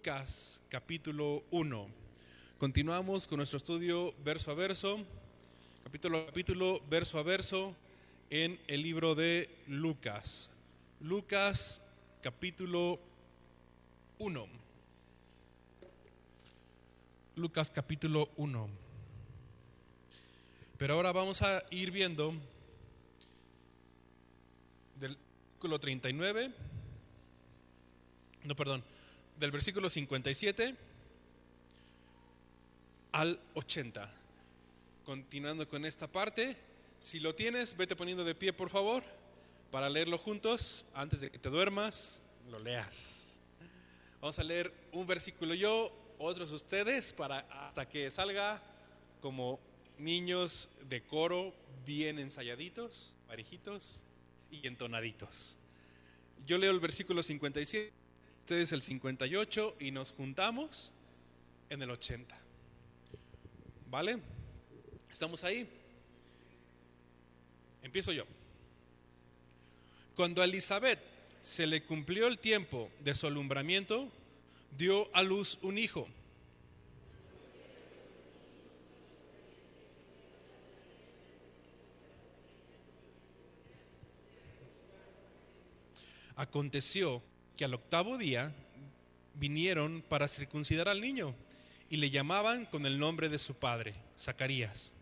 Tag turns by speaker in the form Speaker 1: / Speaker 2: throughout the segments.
Speaker 1: Lucas capítulo 1. Continuamos con nuestro estudio verso a verso, capítulo a capítulo, verso a verso, en el libro de Lucas. Lucas capítulo 1. Lucas capítulo 1. Pero ahora vamos a ir viendo del versículo 39, del versículo 57 al 80. Continuando con esta parte, si lo tienes, vete poniendo de pie, por favor, para leerlo juntos. Antes de que te duermas, lo leas. Vamos a leer un versículo yo, otros ustedes, hasta que salga como niños de coro, bien ensayaditos, parejitos y entonaditos. Yo leo el versículo 57, ustedes el 58 y nos juntamos en el 80. ¿Vale? ¿Estamos ahí? Empiezo yo. Cuando a Elizabeth se le cumplió el tiempo de su alumbramiento, dio a luz un hijo. Aconteció que al octavo día vinieron para circuncidar al niño y le llamaban con el nombre de su padre, Zacarías.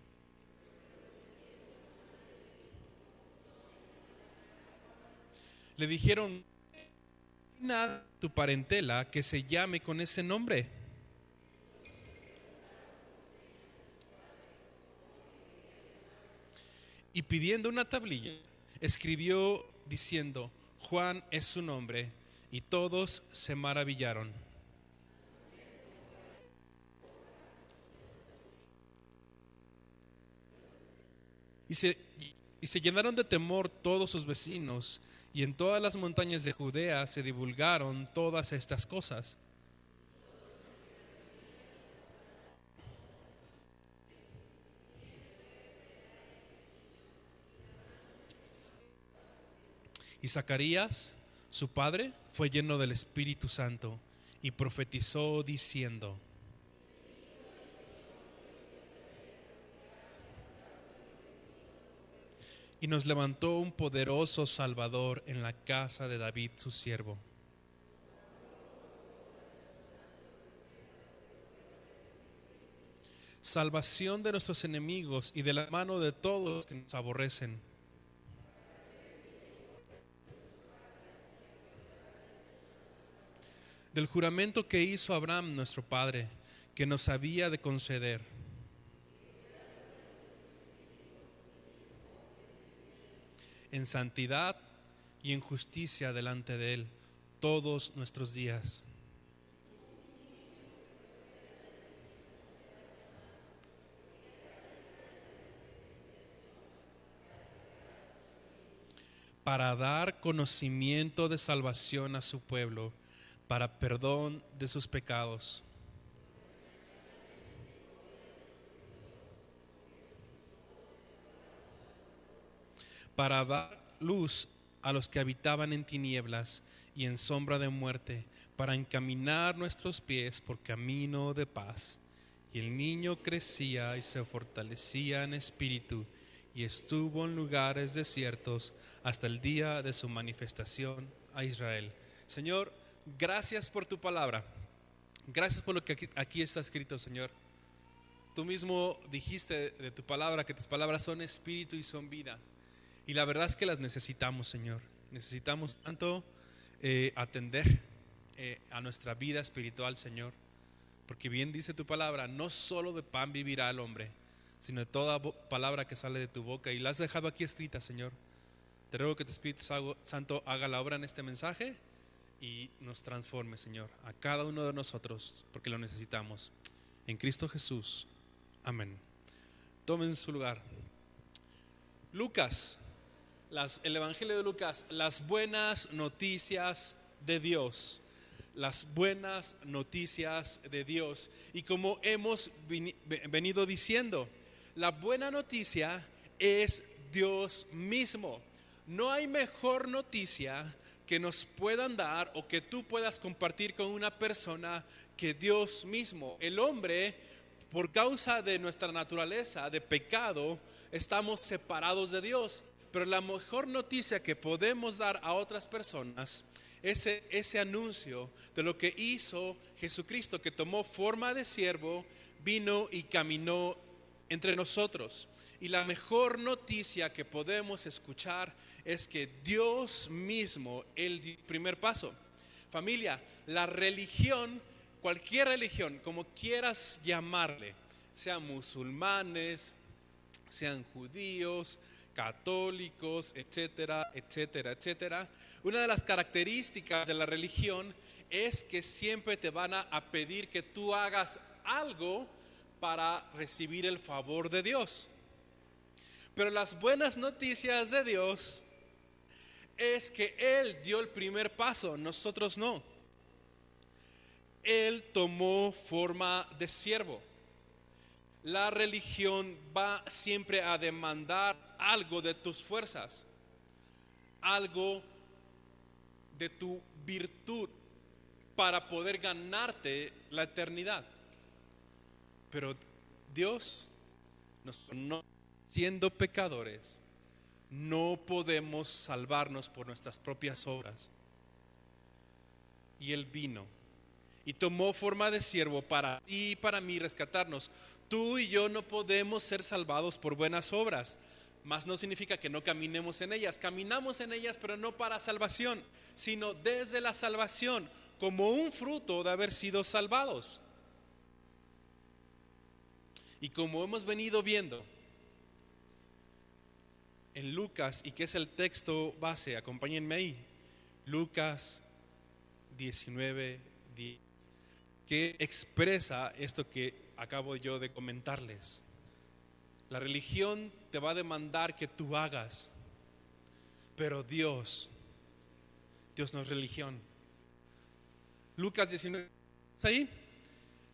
Speaker 1: Le dijeron: nada tu parentela que se llame con ese nombre. Y pidiendo una tablilla, escribió diciendo: Juan es su nombre. Y todos se maravillaron. Y se llenaron de temor todos sus vecinos, y en todas las montañas de Judea se divulgaron todas estas cosas. Y Zacarías, su padre, fue lleno del Espíritu Santo y profetizó diciendo: y nos levantó un poderoso Salvador en la casa de David su siervo. Salvación de nuestros enemigos y de la mano de todos los que nos aborrecen. Del juramento que hizo Abraham nuestro padre, que nos había de conceder, en santidad y en justicia delante de él todos nuestros días. Para dar conocimiento de salvación a su pueblo, para perdón de sus pecados. Para dar luz a los que habitaban en tinieblas y en sombra de muerte, para encaminar nuestros pies por camino de paz. Y el niño crecía y se fortalecía en espíritu, y estuvo en lugares desiertos hasta el día de su manifestación a Israel. Señor, gracias por tu palabra. Gracias por lo que aquí está escrito, Señor. Tú mismo dijiste de tu palabra que tus palabras son espíritu y son vida. Y la verdad es que las necesitamos, Señor. Necesitamos tanto atender a nuestra vida espiritual, Señor. Porque bien dice tu palabra: no solo de pan vivirá el hombre, sino de toda palabra que sale de tu boca. Y la has dejado aquí escrita, Señor. Te ruego que tu Espíritu Santo haga la obra en este mensaje y nos transforme, Señor, a cada uno de nosotros, porque lo necesitamos. En Cristo Jesús. Amén. Tomen su lugar. Lucas, el Evangelio de Lucas, las buenas noticias de Dios. Las buenas noticias de Dios. Y como hemos venido diciendo, la buena noticia es Dios mismo. No hay mejor noticia que nos puedan dar o que tú puedas compartir con una persona que Dios mismo, el hombre, por causa de nuestra naturaleza de pecado, estamos separados de Dios. Pero la mejor noticia que podemos dar a otras personas es ese anuncio de lo que hizo Jesucristo, que tomó forma de siervo, vino y caminó entre nosotros. Y la mejor noticia que podemos escuchar es que Dios mismo, el primer paso. Familia, la religión, cualquier religión, como quieras llamarle, sean musulmanes, sean judíos, católicos, etcétera, etcétera, etcétera. Una de las características de la religión es que siempre te van a pedir que tú hagas algo para recibir el favor de Dios. Pero las buenas noticias de Dios es que Él dio el primer paso, nosotros no. Él tomó forma de siervo. La religión va siempre a demandar algo de tus fuerzas, algo de tu virtud para poder ganarte la eternidad. Pero Dios, no siendo pecadores, no podemos salvarnos por nuestras propias obras. Y Él vino y tomó forma de siervo para ti y para mí rescatarnos. Tú y yo no podemos ser salvados por buenas obras, mas no significa que no caminemos en ellas. Caminamos en ellas, pero no para salvación, sino desde la salvación, como un fruto de haber sido salvados. Y como hemos venido viendo en Lucas, y que es el texto base, acompáñenme ahí, Lucas 19:10, que expresa esto que acabo yo de comentarles. La religión te va a demandar que tú hagas, pero Dios no es religión. Lucas 19, ¿ahí?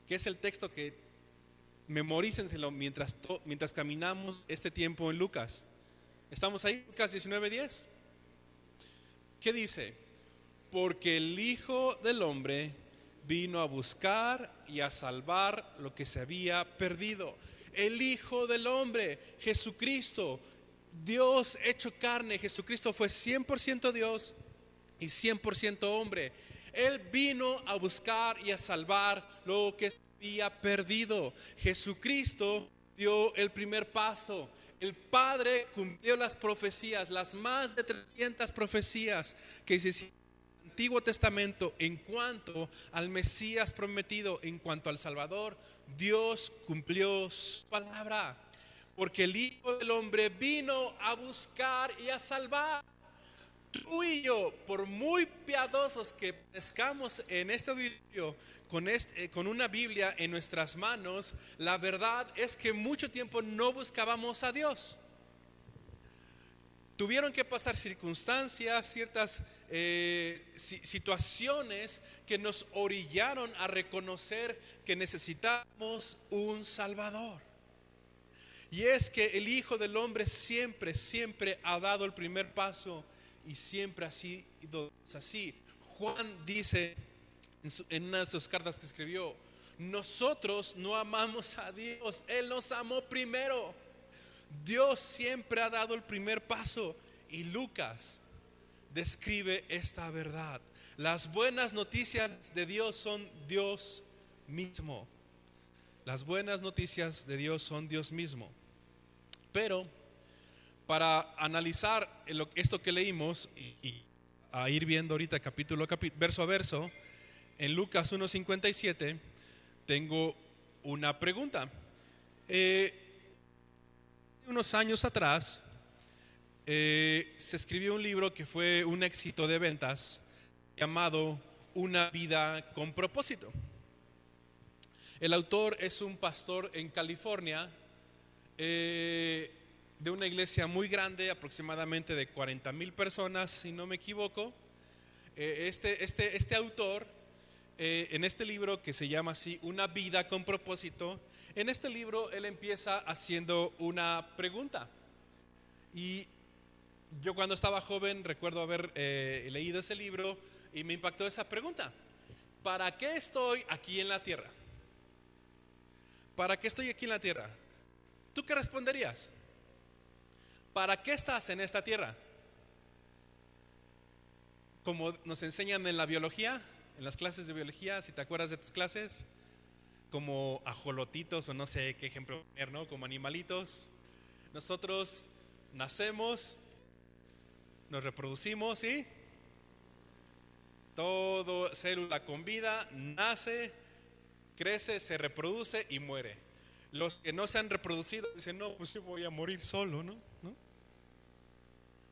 Speaker 1: Que es el texto que memorícenselo mientras caminamos este tiempo en Lucas. ¿Estamos ahí? Lucas 19:10. ¿Qué dice? Porque el Hijo del Hombre vino a buscar y a salvar lo que se había perdido. El Hijo del Hombre, Jesucristo, Dios hecho carne. Jesucristo fue 100% Dios y 100% hombre. Él vino a buscar y a salvar lo que se había perdido. Jesucristo dio el primer paso. El Padre cumplió las profecías, las más de 300 profecías que se hicieron en el Antiguo Testamento en cuanto al Mesías prometido, en cuanto al Salvador. Dios cumplió su palabra, porque el Hijo del Hombre vino a buscar y a salvar. Tú y yo, por muy piadosos que parezcamos en este auditorio, con una Biblia en nuestras manos, la verdad es que mucho tiempo no buscábamos a Dios. Tuvieron que pasar circunstancias, ciertas situaciones que nos orillaron a reconocer que necesitamos un Salvador. Y es que el Hijo del Hombre siempre ha dado el primer paso. Y siempre ha sido así. Juan dice en una de sus cartas que escribió: nosotros no amamos a Dios, Él nos amó primero. Dios siempre ha dado el primer paso. Y Lucas describe esta verdad. Las buenas noticias de Dios son Dios mismo. Las buenas noticias de Dios son Dios mismo. Pero para analizar esto que leímos y a ir viendo ahorita verso a verso, en Lucas 1:57 tengo una pregunta. Unos años atrás se escribió un libro que fue un éxito de ventas llamado Una vida con propósito. El autor es un pastor en California, de una iglesia muy grande, aproximadamente de 40,000 personas, si no me equivoco. Este autor, en este libro que se llama así, Una vida con propósito, en este libro él empieza haciendo una pregunta. Y Yo cuando estaba joven recuerdo haber leído ese libro y me impactó esa pregunta. ¿Para qué estoy aquí en la tierra? ¿Para qué estoy aquí en la tierra? ¿Tú qué responderías? ¿Para qué estás en esta tierra? Como nos enseñan en la biología, en las clases de biología, si te acuerdas de tus clases, como ajolotitos o no sé qué ejemplo poner, ¿no? Como animalitos. Nosotros nacemos, nos reproducimos y todo célula con vida nace, crece, se reproduce y muere. Los que no se han reproducido dicen, no, pues yo voy a morir solo, ¿no? ¿No?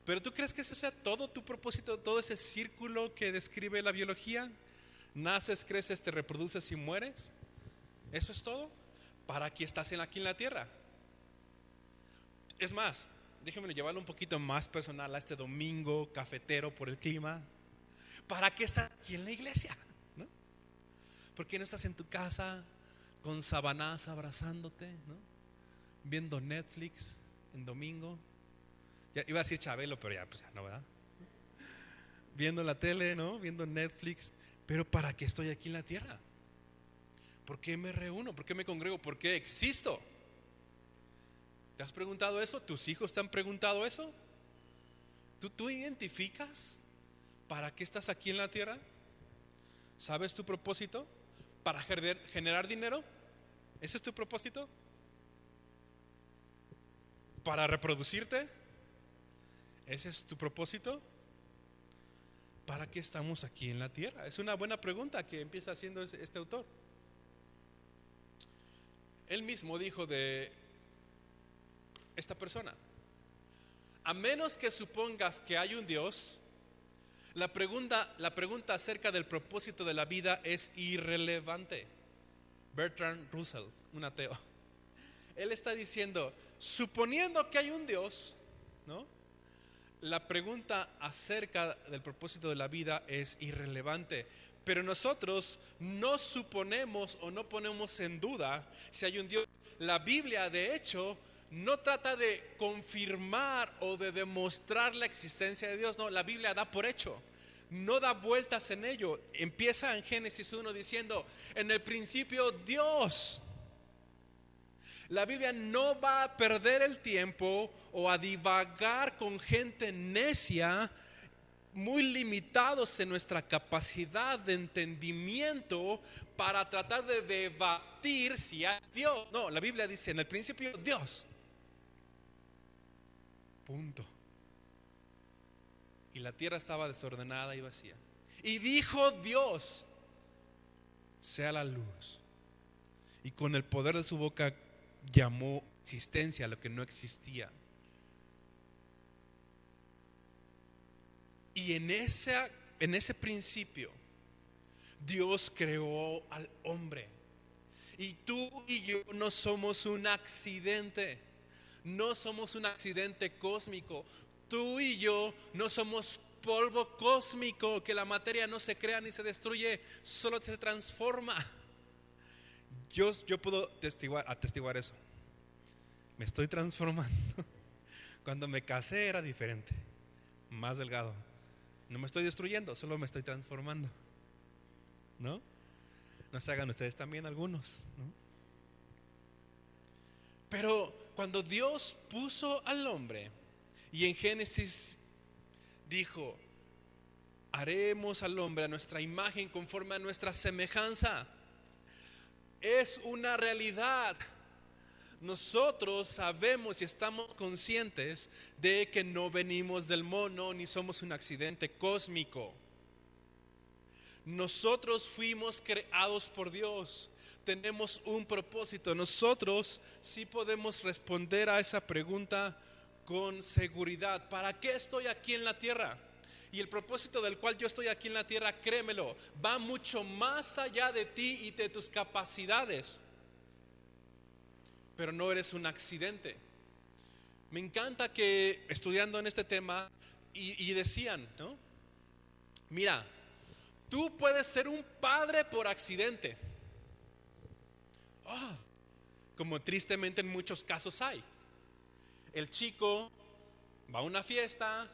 Speaker 1: Pero ¿tú crees que eso sea todo tu propósito, todo ese círculo que describe la biología? Naces, creces, te reproduces y mueres. ¿Eso es todo? ¿Para qué estás aquí en la tierra? Es más, déjame llevarlo un poquito más personal a este domingo cafetero por el clima. ¿Para qué estás aquí en la iglesia? ¿No? ¿Por qué no estás en tu casa con sabanás abrazándote, ¿no? Viendo Netflix en domingo? Ya iba a decir Chabelo, pero ya, pues ya no, ¿verdad? Viendo la tele, ¿no? Viendo Netflix. Pero ¿para qué estoy aquí en la tierra? ¿Por qué me reúno? ¿Por qué me congrego? ¿Por qué existo? ¿Te has preguntado eso? ¿Tus hijos te han preguntado eso? ¿Tú identificas para qué estás aquí en la tierra? ¿Sabes tu propósito? ¿Para generar dinero? ¿Ese es tu propósito? ¿Para reproducirte? ¿Ese es tu propósito? ¿Para qué estamos aquí en la tierra? Es una buena pregunta que empieza haciendo este autor. Él mismo dijo de esta persona: a menos que supongas que hay un Dios, la pregunta acerca del propósito de la vida es irrelevante. Bertrand Russell, un ateo. Él está diciendo, suponiendo que hay un Dios, ¿no? La pregunta acerca del propósito de la vida es irrelevante. Pero nosotros no suponemos o no ponemos en duda si hay un Dios. La Biblia, de hecho, no trata de confirmar o de demostrar la existencia de Dios. No, la Biblia da por hecho. No da vueltas en ello. Empieza en Génesis 1 diciendo, en el principio Dios. La Biblia no va a perder el tiempo o a divagar con gente necia, muy limitados en nuestra capacidad de entendimiento para tratar de debatir si hay Dios. No, la Biblia dice en el principio Dios. Punto. Y la tierra estaba desordenada y vacía. Y dijo Dios, sea la luz. Y con el poder de su boca llamó existencia a lo que no existía. Y en ese principio Dios creó al hombre. Y tú y yo no somos un accidente. No somos un accidente cósmico. Tú y yo no somos polvo cósmico, que la materia no se crea ni se destruye, solo se transforma. Yo puedo atestiguar eso. Me estoy transformando. Cuando me casé era diferente, más delgado. No me estoy destruyendo, solo me estoy transformando. ¿No? No se hagan ustedes también algunos, ¿no? Pero cuando Dios puso al hombre y en Génesis dijo, haremos al hombre a nuestra imagen conforme a nuestra semejanza, es una realidad. Nosotros sabemos y estamos conscientes de que no venimos del mono ni somos un accidente cósmico. Nosotros fuimos creados por Dios. Tenemos un propósito. Nosotros sí podemos responder a esa pregunta con seguridad. ¿Para qué estoy aquí en la tierra? Y el propósito del cual yo estoy aquí en la tierra, créemelo, va mucho más allá de ti y de tus capacidades. Pero no eres un accidente. Me encanta que estudiando en este tema y decían, ¿no? Mira, tú puedes ser un padre por accidente. Como tristemente en muchos casos hay. El chico Va a una fiesta,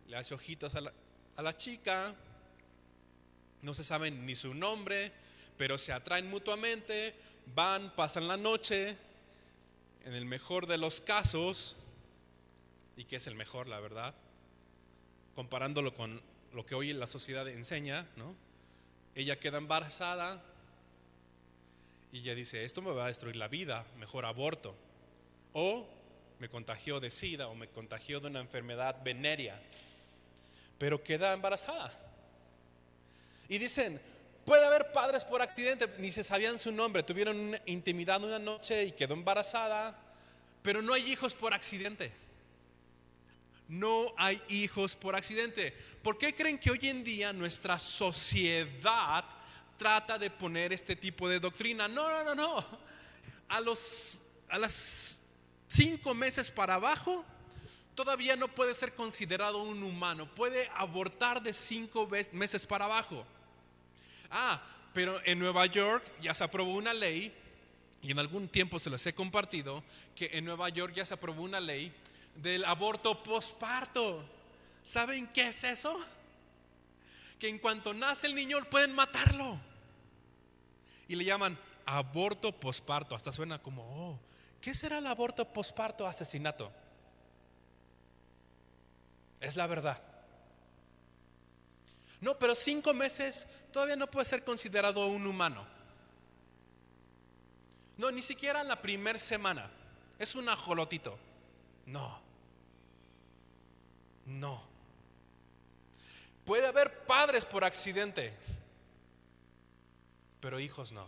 Speaker 1: le hace ojitos a la chica, no se saben ni su nombre, pero se atraen mutuamente, van, pasan la noche, en el mejor de los casos, y que es el mejor, la verdad, comparándolo con lo que hoy la sociedad enseña, ¿no? Ella queda embarazada y ella dice, esto me va a destruir la vida, mejor aborto. O me contagió de SIDA o me contagió de una enfermedad venérea, pero queda embarazada. Y dicen, puede haber padres por accidente, ni se sabían su nombre, tuvieron una intimidad una noche y quedó embarazada, pero no hay hijos por accidente. No hay hijos por accidente. ¿Por qué creen que hoy en día nuestra sociedad trata de poner este tipo de doctrina? No. A las 5 meses para abajo todavía no puede ser considerado un humano. Puede abortar de 5 meses para abajo. Pero en Nueva York ya se aprobó una ley, y en algún tiempo se los he compartido, que en Nueva York ya se aprobó una ley del aborto posparto. ¿Saben qué es eso? Que en cuanto nace el niño pueden matarlo. Y le llaman aborto posparto. Hasta suena como, ¿qué será el aborto posparto? Asesinato. Es la verdad. No, pero 5 meses todavía no puede ser considerado un humano. No, ni siquiera en la primera semana. Es un ajolotito. No. Puede haber padres por accidente, pero hijos no.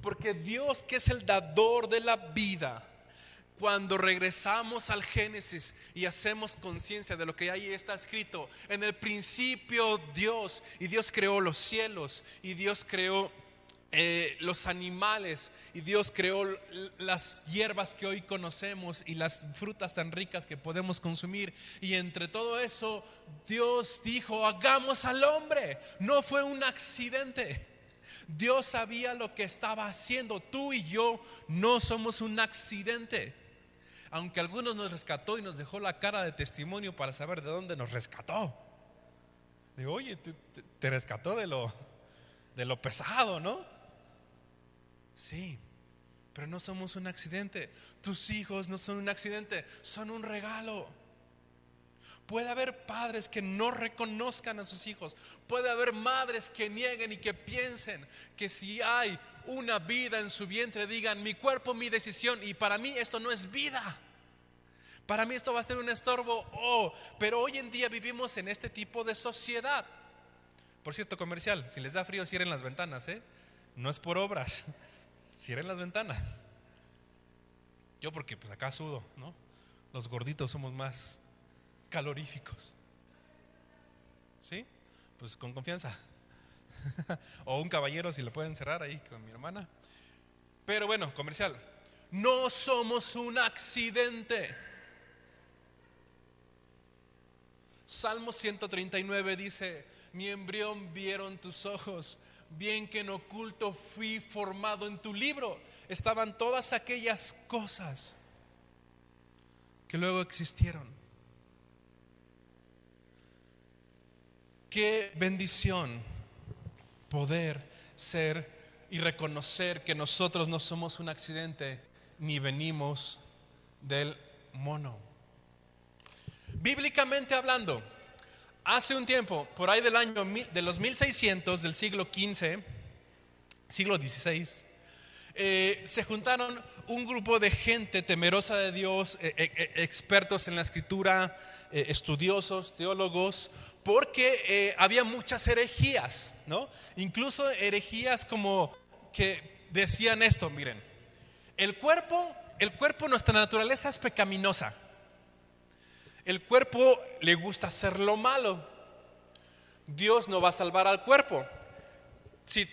Speaker 1: Porque Dios, que es el dador de la vida, cuando regresamos al Génesis y hacemos conciencia de lo que ahí está escrito, en el principio Dios, y Dios creó los cielos, y Dios creó los animales, y Dios creó las hierbas que hoy conocemos y las frutas tan ricas que podemos consumir, y entre todo eso Dios dijo, hagamos al hombre. No fue un accidente. Dios sabía lo que estaba haciendo. Tú y yo no somos un accidente, aunque algunos nos rescató y nos dejó la cara de testimonio para saber de dónde nos rescató. Digo, oye, te rescató de lo pesado, ¿no? Sí, pero no somos un accidente. Tus hijos no son un accidente, son un regalo. Puede haber padres que no reconozcan a sus hijos. Puede haber madres que nieguen y que piensen que si hay una vida en su vientre, digan, mi cuerpo, mi decisión, y para mí esto no es vida. Para mí esto va a ser un estorbo. Pero hoy en día vivimos en este tipo de sociedad. Por cierto, comercial, si les da frío, cierren las ventanas, no es por obras. Cierren las ventanas. Yo porque pues acá sudo, ¿no? Los gorditos somos más caloríficos. ¿Sí? Pues con confianza. O un caballero si lo pueden cerrar ahí con mi hermana. Pero bueno, comercial. No somos un accidente. Salmo 139 dice, mi embrión vieron tus ojos, bien que en oculto fui formado en tu libro. Estaban todas aquellas cosas que luego existieron. Qué bendición poder ser y reconocer que nosotros no somos un accidente ni venimos del mono. Bíblicamente hablando, hace un tiempo, por ahí del año de los 1600 del siglo XV, siglo XVI, se juntaron un grupo de gente temerosa de Dios, expertos en la escritura, estudiosos, teólogos, porque había muchas herejías, ¿no? Incluso herejías como que decían esto, miren, el cuerpo, nuestra naturaleza es pecaminosa. El cuerpo le gusta hacer lo malo. Dios no va a salvar al cuerpo. Si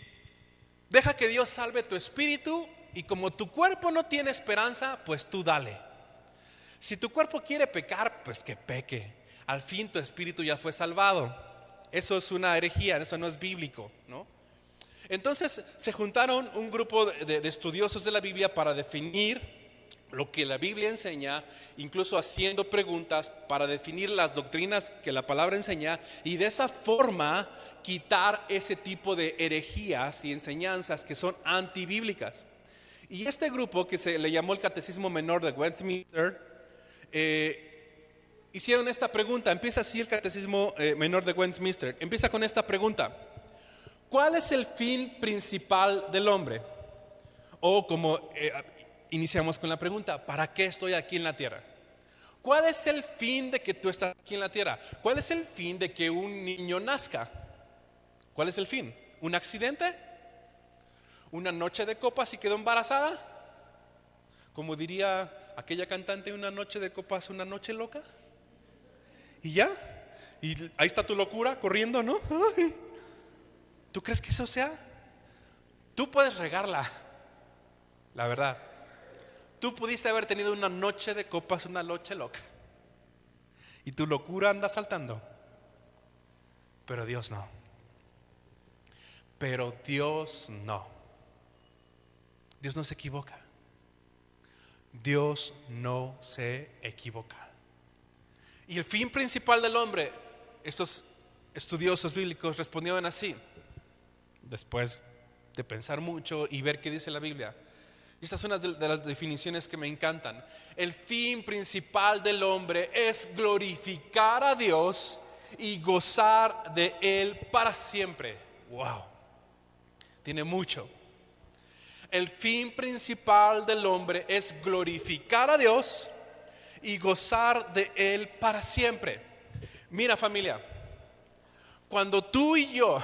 Speaker 1: deja que Dios salve tu espíritu, y como tu cuerpo no tiene esperanza, pues tú dale. Si tu cuerpo quiere pecar, pues que peque. Al fin tu espíritu ya fue salvado. Eso es una herejía, eso no es bíblico, ¿no? Entonces se juntaron un grupo de estudiosos de la Biblia para definir lo que la Biblia enseña, incluso haciendo preguntas para definir las doctrinas que la palabra enseña, y de esa forma quitar ese tipo de herejías y enseñanzas que son antibíblicas. Y este grupo, que se le llamó el Catecismo Menor de Westminster, hicieron esta pregunta. Empieza así el Catecismo Menor de Westminster. Empieza con esta pregunta: ¿cuál es el fin principal del hombre? O como iniciamos con la pregunta, ¿para qué estoy aquí en la tierra? ¿Cuál es el fin de que tú estás aquí en la tierra? ¿Cuál es el fin de que un niño nazca? ¿Cuál es el fin? ¿Un accidente? ¿Una noche de copas y quedó embarazada? Como diría aquella cantante, una noche de copas, una noche loca. ¿Y ya? Y ahí está tu locura corriendo, ¿no? Ay. ¿Tú crees que eso sea? Tú puedes regarla, la verdad. Tú pudiste haber tenido una noche de copas, una noche loca, y tu locura anda saltando. Pero Dios no. Pero Dios no. Dios no se equivoca. Dios no se equivoca. Y el fin principal del hombre, estos estudiosos bíblicos respondieron así, después de pensar mucho y ver qué dice la Biblia. Y estas son de las definiciones que me encantan. El fin principal del hombre es glorificar a Dios y gozar de Él para siempre. Wow, tiene mucho. El fin principal del hombre es glorificar a Dios y gozar de Él para siempre. Mira, familia, cuando tú y yo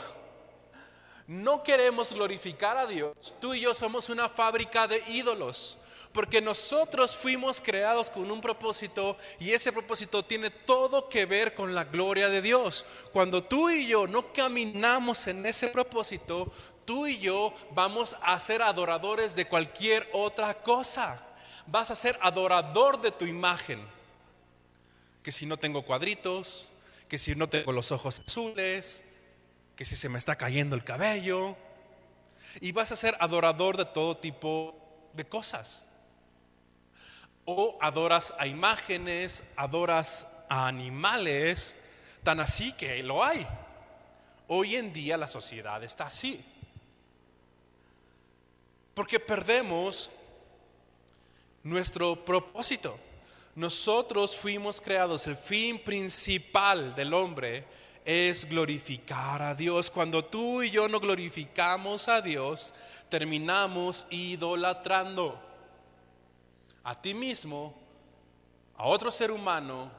Speaker 1: no queremos glorificar a Dios, tú y yo somos una fábrica de ídolos, porque nosotros fuimos creados con un propósito, y ese propósito tiene todo que ver con la gloria de Dios. Cuando tú y yo no caminamos en ese propósito, tú y yo vamos a ser adoradores de cualquier otra cosa. Vas a ser adorador de tu imagen. Que si no tengo cuadritos, que si no tengo los ojos azules, que si se me está cayendo el cabello. Y vas a ser adorador de todo tipo de cosas. O adoras a imágenes, adoras a animales, tan así que lo hay. Hoy en día la sociedad está así. Porque perdemos nuestro propósito. Nosotros fuimos creados, el fin principal del hombre es glorificar a Dios. Cuando tú y yo no glorificamos a Dios, terminamos idolatrando a ti mismo, a otro ser humano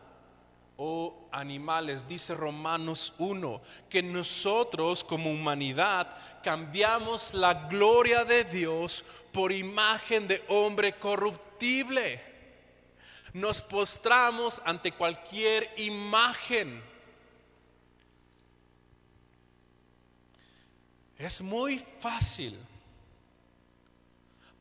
Speaker 1: o animales. Dice Romanos 1 que nosotros como humanidad cambiamos la gloria de Dios por imagen de hombre corruptible. Nos postramos ante cualquier imagen. Es muy fácil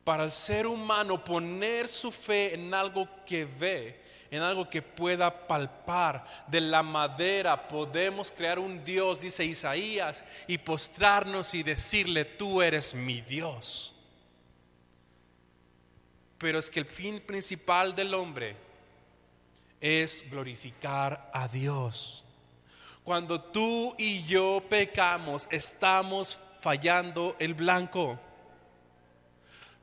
Speaker 1: para el ser humano poner su fe en algo que ve, en algo que pueda palpar. De la madera podemos crear un Dios, dice Isaías, y postrarnos y decirle: tú eres mi Dios. Pero es que el fin principal del hombre es glorificar a Dios. Cuando tú y yo pecamos, estamos fallando el blanco.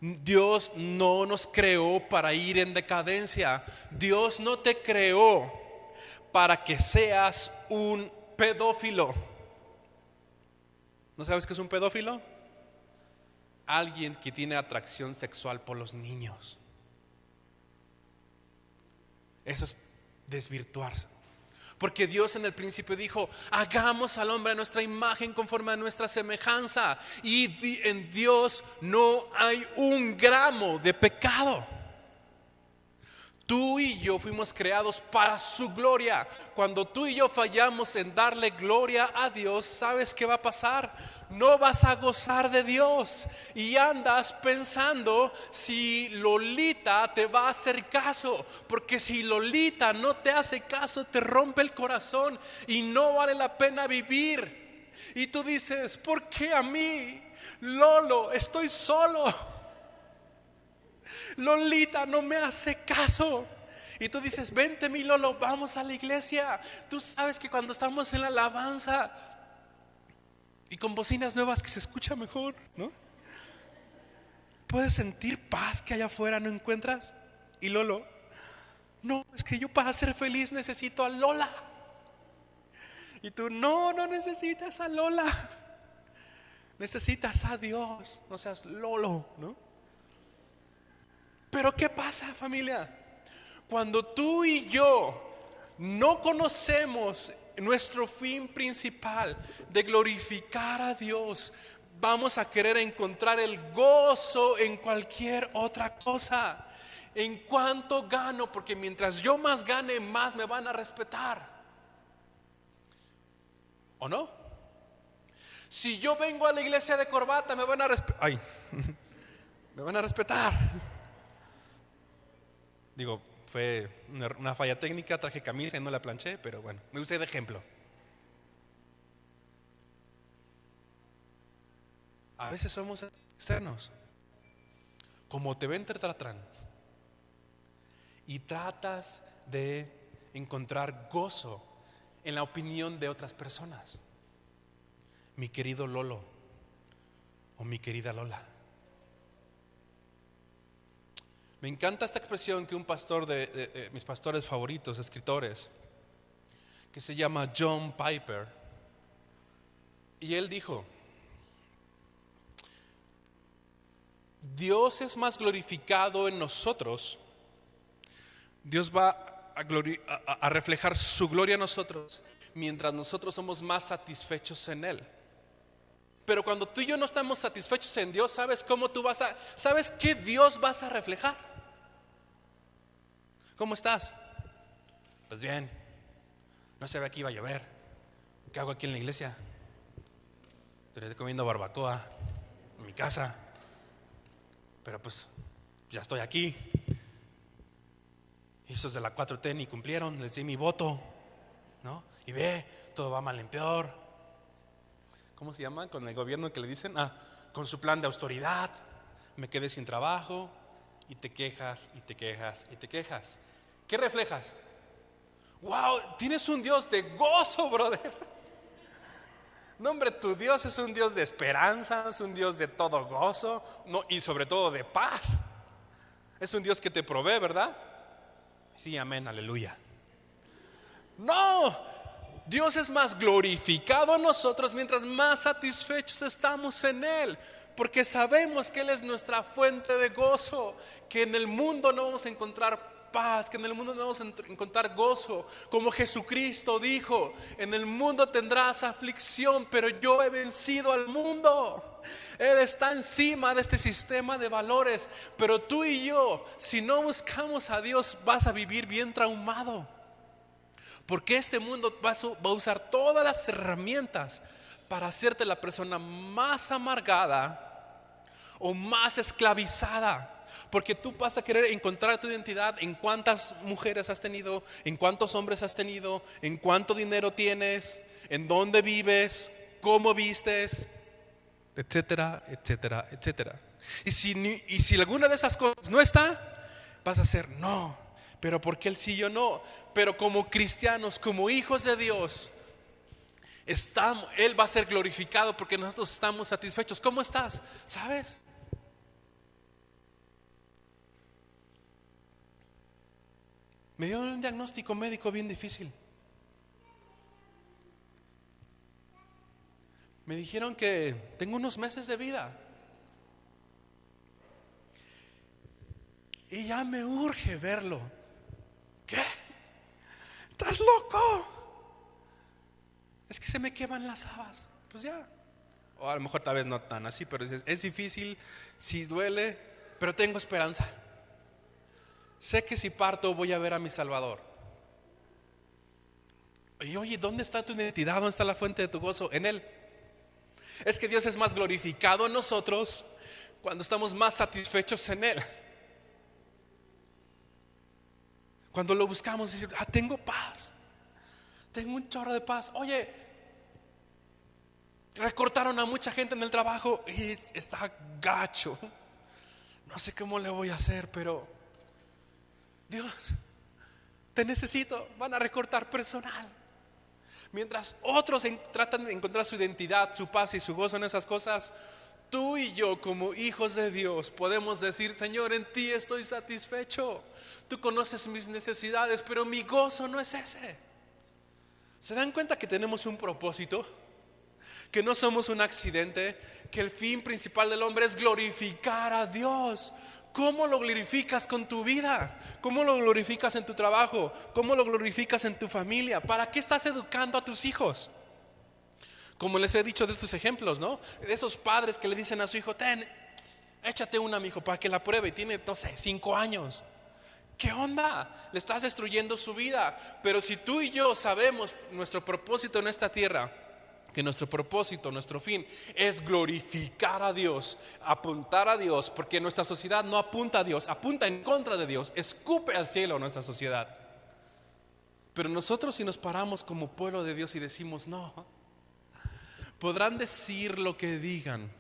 Speaker 1: Dios no nos creó para ir en decadencia. Dios no te creó para que seas un pedófilo. ¿No sabes qué es un pedófilo? Alguien que tiene atracción sexual por los niños. Eso es desvirtuarse. Porque Dios en el principio dijo: hagamos al hombre a nuestra imagen, conforme a nuestra semejanza. Y en Dios no hay un gramo de pecado. Tú y yo fuimos creados para su gloria. Cuando tú y yo fallamos en darle gloria a Dios, ¿sabes qué va a pasar? No vas a gozar de Dios. Y andas pensando si Lolita te va a hacer caso. Porque si Lolita no te hace caso, te rompe el corazón y no vale la pena vivir. Y tú dices: ¿por qué a mí, Lolo? Estoy solo. Lolita no me hace caso. Y tú dices, vente mi Lolo, vamos a la iglesia. Tú sabes que cuando estamos en la alabanza y con bocinas nuevas que se escucha mejor, ¿no? Puedes sentir paz que allá afuera no encuentras. Y Lolo, no, es que yo para ser feliz necesito a Lola. Y tú, no necesitas a Lola. Necesitas a Dios, no seas Lolo, ¿no? Pero ¿qué pasa, familia? Cuando tú y yo no conocemos nuestro fin principal de glorificar a Dios, vamos a querer encontrar el gozo en cualquier otra cosa. En cuanto gano, porque mientras yo más gane, más me van a respetar. ¿O no? Si yo vengo a la iglesia de corbata, me van a respetar. Me van a respetar. Digo, fue una falla técnica, traje camisa y no la planché, pero bueno, me usé de ejemplo. A veces somos externos. Como te ven, te tratan. Y tratas de encontrar gozo en la opinión de otras personas. Mi querido Lolo o mi querida Lola. Me encanta esta expresión que un pastor de mis pastores favoritos, escritores, que se llama John Piper, y él dijo: Dios es más glorificado en nosotros. Dios va a reflejar su gloria en nosotros mientras nosotros somos más satisfechos en Él. Pero cuando tú y yo no estamos satisfechos en Dios, ¿sabes cómo sabes qué Dios vas a reflejar? ¿Cómo estás? Pues bien, no sabía que iba a llover. ¿Qué hago aquí en la iglesia? Estoy comiendo barbacoa en mi casa. Pero pues ya estoy aquí. Y esos de la 4T ni cumplieron, les di mi voto, ¿no? Y ve, todo va mal en peor. ¿Cómo se llama? Con el gobierno que le dicen, con su plan de austeridad, me quedé sin trabajo. Y te quejas, y te quejas, y te quejas. ¿Qué reflejas? ¡Wow! Tienes un Dios de gozo, brother. No, hombre, tu Dios es un Dios de esperanza, es un Dios de todo gozo, no, y sobre todo de paz. Es un Dios que te provee, ¿verdad? Sí, amén, aleluya. No, Dios es más glorificado en nosotros mientras más satisfechos estamos en Él, porque sabemos que Él es nuestra fuente de gozo, que en el mundo no vamos a encontrar paz, que en el mundo no vamos a encontrar gozo. Como Jesucristo dijo: en el mundo tendrás aflicción, pero yo he vencido al mundo. Él está encima de este sistema de valores. Pero tú y yo, si no buscamos a Dios, vas a vivir bien traumado, porque este mundo va a usar todas las herramientas para hacerte la persona más amargada o más esclavizada. Porque tú vas a querer encontrar tu identidad en cuántas mujeres has tenido, en cuántos hombres has tenido, en cuánto dinero tienes, en dónde vives, cómo vistes, etcétera, etcétera, etcétera. Y si alguna de esas cosas no está, vas a hacer no, pero ¿por qué él sí, yo no? Pero como cristianos, como hijos de Dios, Él va a ser glorificado porque nosotros estamos satisfechos. ¿Cómo estás? ¿Sabes? Me dio un diagnóstico médico bien difícil. Me dijeron que tengo unos meses de vida. Y ya me urge verlo. ¿Qué? ¿Estás loco? Es que se me queman las habas. Pues ya. O a lo mejor tal vez no tan así, pero es difícil, sí duele, pero tengo esperanza. Sé que si parto voy a ver a mi Salvador. Y oye, ¿dónde está tu identidad? ¿Dónde está la fuente de tu gozo? En Él. Es que Dios es más glorificado en nosotros cuando estamos más satisfechos en Él. Cuando lo buscamos, decir, tengo paz, tengo un chorro de paz. Oye, recortaron a mucha gente en el trabajo y está gacho. no sé cómo le voy a hacer, pero Dios, te necesito. Van a recortar personal. Mientras otros tratan de encontrar su identidad, su paz y su gozo en esas cosas, tú y yo como hijos de Dios podemos decir: Señor, en ti estoy satisfecho. Tú conoces mis necesidades, pero mi gozo no es ese. ¿Se dan cuenta que tenemos un propósito? Que no somos un accidente, que el fin principal del hombre es glorificar a Dios. ¿Cómo lo glorificas con tu vida? ¿Cómo lo glorificas en tu trabajo? ¿Cómo lo glorificas en tu familia? ¿Para qué estás educando a tus hijos? Como les he dicho de estos ejemplos, ¿no? De esos padres que le dicen a su hijo: ten, échate una, mijo, para que la pruebe. Y tiene, no sé, 5 años. ¿Qué onda? Le estás destruyendo su vida. Pero si tú y yo sabemos nuestro propósito en esta tierra, que nuestro propósito, nuestro fin es glorificar a Dios, apuntar a Dios, porque nuestra sociedad no apunta a Dios, apunta en contra de Dios, escupe al cielo nuestra sociedad. Pero nosotros, si nos paramos como pueblo de Dios y decimos: no, podrán decir lo que digan,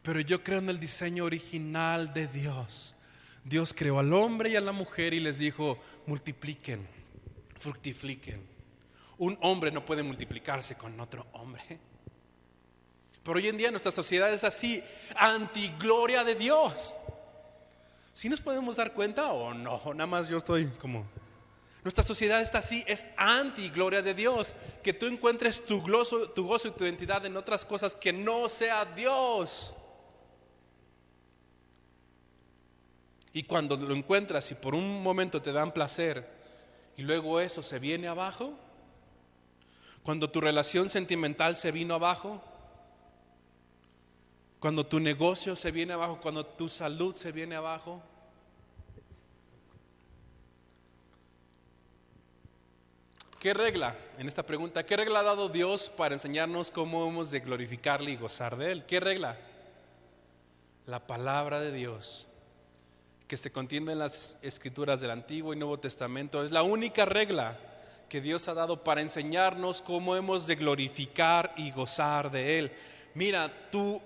Speaker 1: pero yo creo en el diseño original de Dios. Dios creó al hombre y a la mujer y les dijo: multipliquen, fructifiquen. Un hombre no puede multiplicarse con otro hombre. Pero hoy en día nuestra sociedad es así, antigloria de Dios. ¿Sí nos podemos dar cuenta o no? Nada más yo estoy como... Nuestra sociedad está así, es antigloria de Dios. Que tú encuentres tu gozo y tu identidad en otras cosas que no sea Dios. Y cuando lo encuentras y por un momento te dan placer y luego eso se viene abajo, cuando tu relación sentimental se vino abajo, cuando tu negocio se viene abajo, cuando tu salud se viene abajo, ¿qué regla? En esta pregunta, ¿qué regla ha dado Dios para enseñarnos cómo hemos de glorificarle y gozar de Él? ¿Qué regla? La palabra de Dios, que se contiene en las escrituras del Antiguo y Nuevo Testamento. Es la única regla que Dios ha dado para enseñarnos cómo hemos de glorificar y gozar de Él. Mira, tú,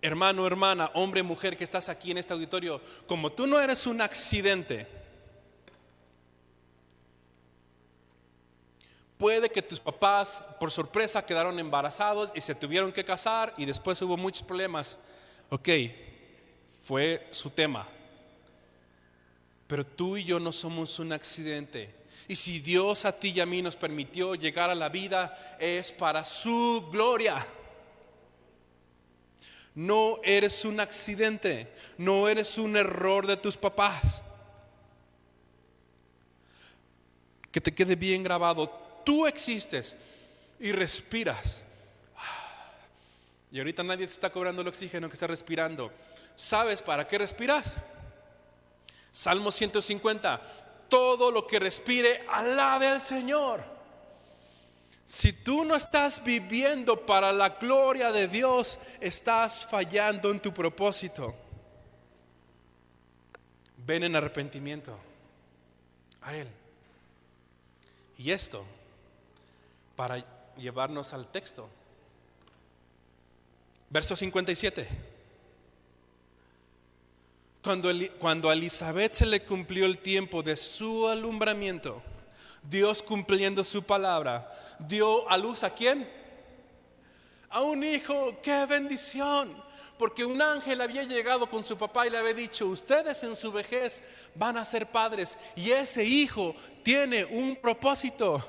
Speaker 1: hermano, hermana, hombre, mujer que estás aquí en este auditorio, como tú no eres un accidente, puede que tus papás por sorpresa quedaron embarazados y se tuvieron que casar y después hubo muchos problemas. Ok, fue su tema. Pero tú y yo no somos un accidente. Y si Dios a ti y a mí nos permitió llegar a la vida, es para su gloria. No eres un accidente, no eres un error de tus papás. Que te quede bien grabado, tú existes y respiras. Y ahorita nadie te está cobrando el oxígeno que estás respirando. ¿Sabes para qué respiras? Salmo 150, todo lo que respire, alabe al Señor. Si tú no estás viviendo para la gloria de Dios, estás fallando en tu propósito. Ven en arrepentimiento a Él. Y esto, para llevarnos al texto. Verso 57. Cuando a Elizabeth se le cumplió el tiempo de su alumbramiento, Dios, cumpliendo su palabra, dio a luz ¿a quién? A un hijo. ¡Qué bendición! Porque un ángel había llegado con su papá y le había dicho: ustedes en su vejez van a ser padres, y ese hijo tiene un propósito.